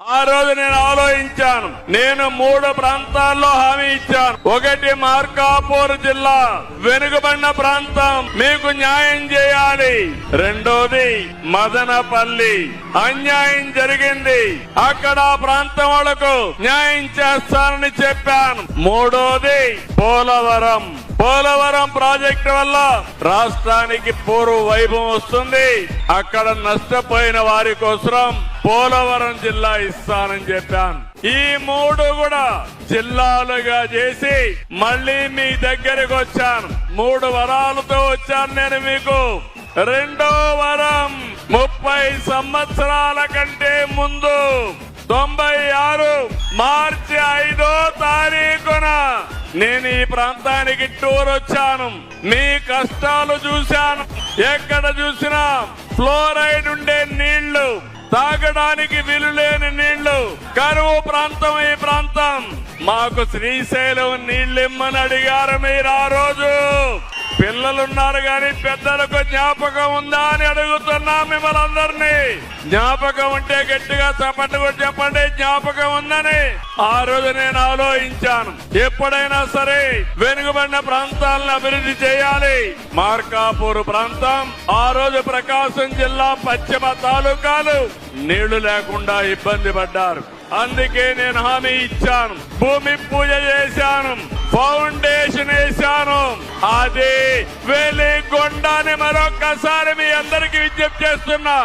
ఆ రోజు నేను ఆలోచించాను. నేను 3 ప్రాంతాల్లో హామీ ఇచ్చాను. ఒకటి మార్కాపూర్ జిల్లా వెనుకబడిన ప్రాంతం, మీకు న్యాయం చేయాలి. రెండోది మదనపల్లి, అన్యాయం జరిగింది, అక్కడ ప్రాంతం వాళ్లకు న్యాయం చేస్తానని చెప్పాను. మూడోది పోలవరం ప్రాజెక్టు వల్ల రాష్ట్రానికి పూర్వ వైభవం వస్తుంది. అక్కడ నష్టపోయిన వారి కోసం పోలవరం జిల్లా ఇస్తానని చెప్పాను. ఈ 3 కూడా జిల్లాలుగా చేసి మళ్ళీ మీ దగ్గరకు వచ్చాను. 3 వరాలతో వచ్చాను నేను మీకు. రెండో వరం 30 సంవత్సరాల కంటే ముందు 96 మార్చి 5వ తారీఖున నేను ఈ ప్రాంతానికి టూర్ వచ్చాను. మీ కష్టాలు చూశాను. ఎక్కడ చూసినా ఫ్లోరైడ్ ఉండే నీళ్లు, తాగడానికి వీలులేని నీళ్లు, కరువు ప్రాంతం ఈ ప్రాంతం. మాకు శ్రీశైలం నీళ్లు ఇమ్మని అడిగారు మీరు ఆ రోజు. పిల్లలున్నారు గాని పెద్దలకు జ్ఞాపకం ఉందా అని అడుగుతున్నా మిమ్మల్ని అందరినీ. జ్ఞాపకం ఉంటే గట్టిగా చప్పట్లు కొట్టి చెప్పండి జ్ఞాపకం ఉందని. ఆ రోజు నేను ఆలోచించాను, ఎప్పుడైనా సరే వెనుకబడిన ప్రాంతాలను అభివృద్ధి చేయాలి. మార్కాపూర్ ప్రాంతం ఆ రోజు ప్రకాశం జిల్లా పశ్చిమ తాలూకాలు నీళ్లు లేకుండా ఇబ్బంది పడ్డారు. అందుకే నేను హామీ ఇచ్చాను, భూమి పూజ చేశాను, ఫౌండేషన్ వేశాను. అది వెలిగొండ అని మరొక్కసారి మీ అందరికీ విజ్ఞప్తి చేస్తున్నా.